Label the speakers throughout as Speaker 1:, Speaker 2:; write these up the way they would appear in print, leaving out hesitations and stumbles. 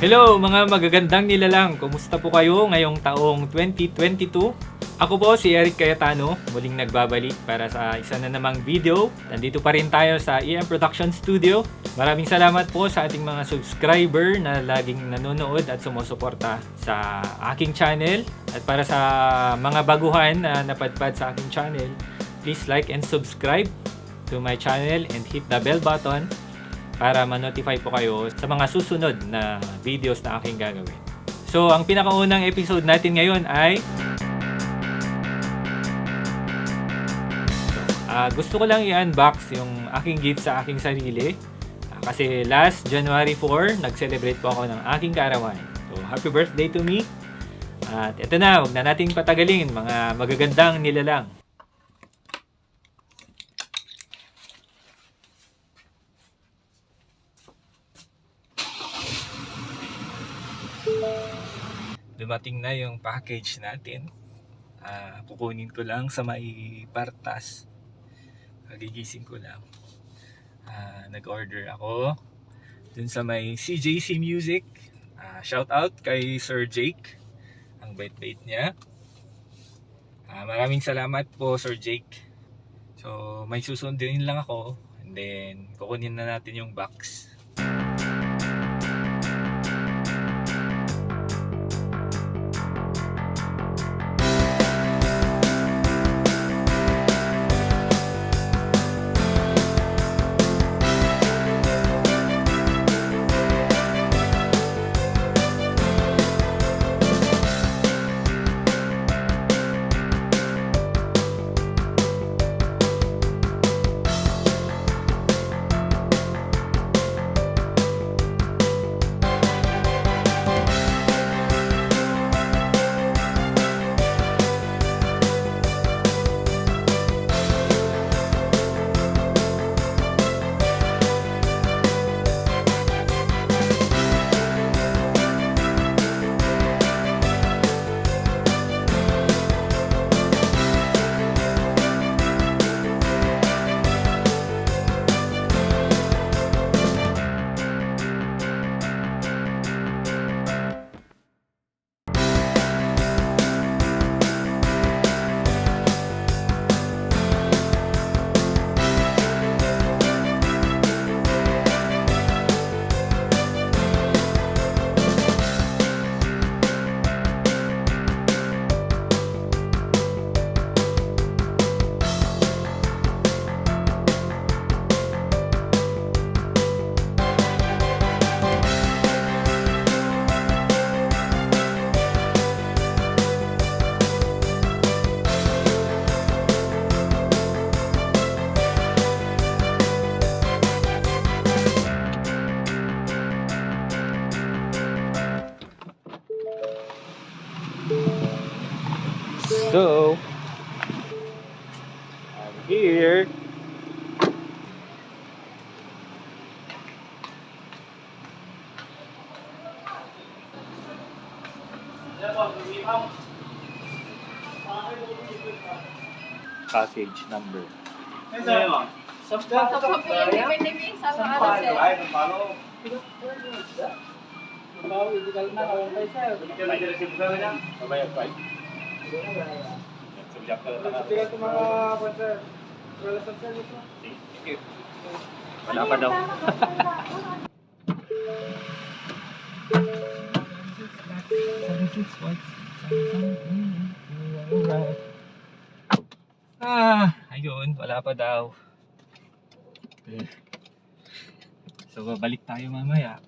Speaker 1: Hello mga magagandang nilalang, kumusta po kayo ngayong taong 2022? Ako po si Eric Cayetano, muling nagbabalik para sa isa na namang video. Nandito pa rin tayo sa EM Production Studio. Maraming salamat po sa ating mga subscriber na laging nanonood at sumusuporta sa aking channel. At para sa mga baguhan na napadpad sa aking channel, please like and subscribe to my channel and hit the bell button para ma-notify po kayo sa mga susunod na videos na aking gagawin. So, ang pinakaunang episode natin ngayon ay gusto ko lang i-unbox yung aking gift sa aking sarili. Kasi last January 4, nag-celebrate po ako ng aking kaarawan. So, happy birthday to me. At ito na, huwag na nating patagalin, mga magagandang nilalang. Dumating na yung package natin. Kukunin ko lang sa may partas. Kagigising ko lang. Nag-order ako dun sa may CJC Music. Shout out kay Sir Jake. Ang bait-bait niya. Maraming salamat po Sir Jake. So may susundin lang ako. And then kukunin na natin yung box. So, I'm here. Package number. Wala pa daw. Ayun, wala pa daw. So, babalik tayo mamaya.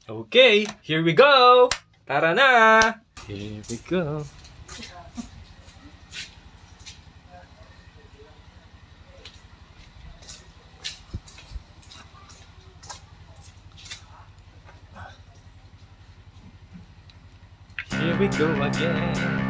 Speaker 1: Okay, here we go! Tara na! Here we go! Here we go again!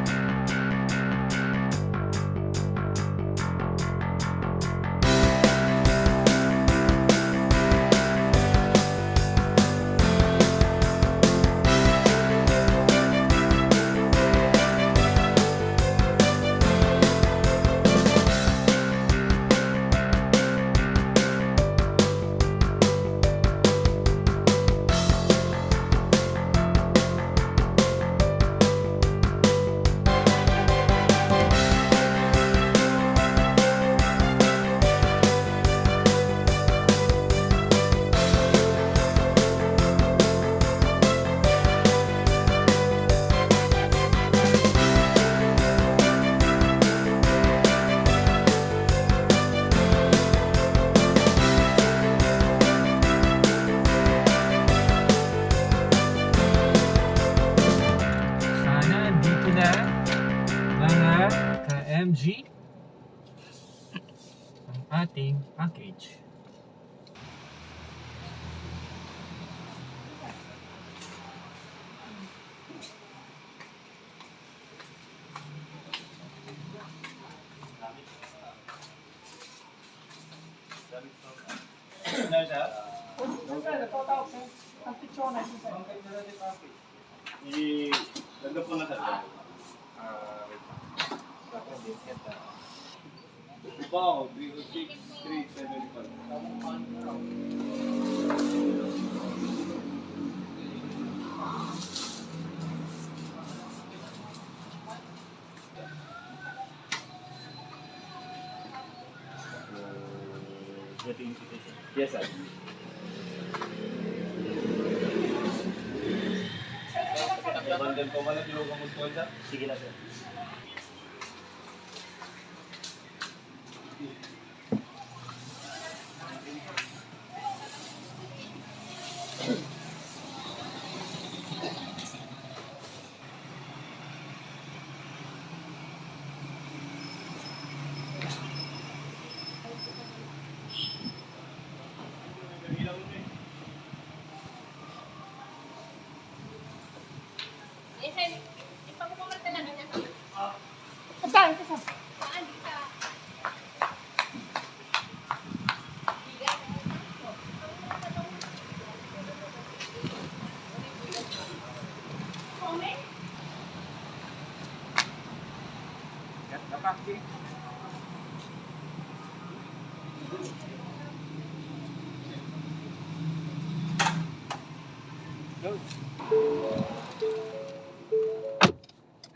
Speaker 1: ating package.
Speaker 2: Ganda po na sa Wow, 306, 375. Yes, sir. Bandel ko man kilo kung gusto sir. Sige na sir.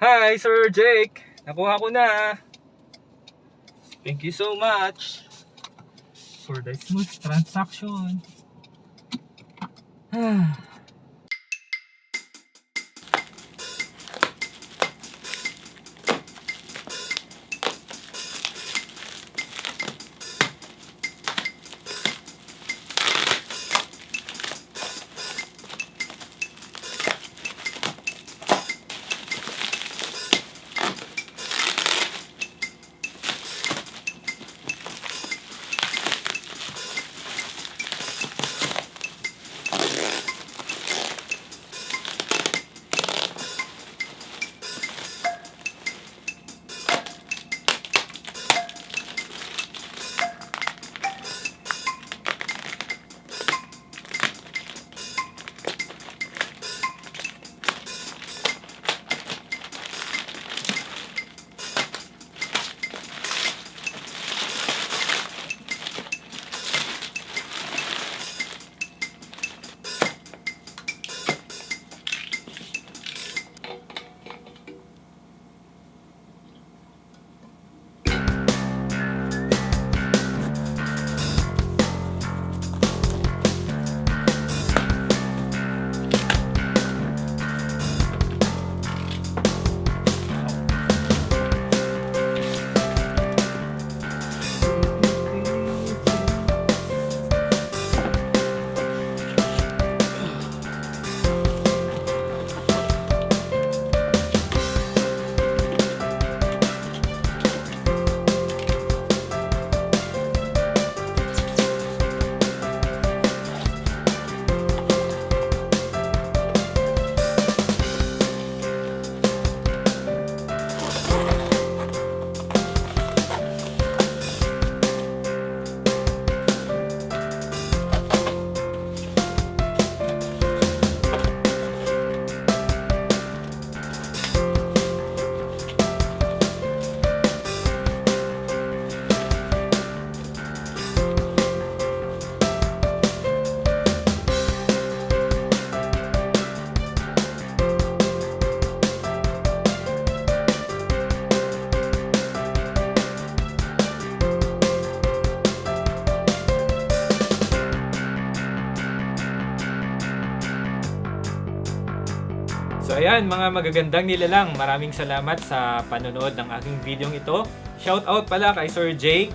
Speaker 1: Hi, Sir Jake! Nakuha ko na! Thank you so much for the smooth transaction. So ayan mga magagandang nilalang, maraming salamat sa panonood ng aking video ito. Shoutout pala kay Sir Jake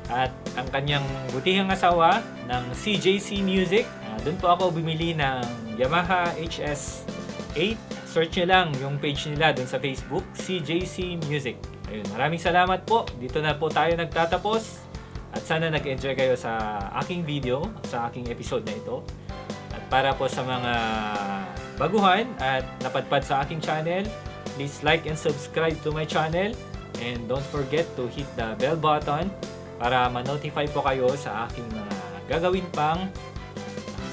Speaker 1: at ang kanyang butihang asawa ng CJC Music. Doon po ako bumili ng Yamaha HS8. Search nyo lang yung page nila doon sa Facebook, CJC Music. Ayun, maraming salamat po. Dito na po tayo nagtatapos. At sana nag-enjoy kayo sa aking video, sa aking episode na ito. At para po sa mga baguhan at napadpad sa aking channel, please like and subscribe to my channel. And don't forget to hit the bell button para ma-notify po kayo sa aking mga gagawin pang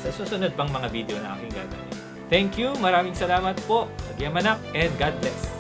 Speaker 1: sa susunod pang mga video na aking gagawin. Thank you, maraming salamat po. Nagyamanak and God bless.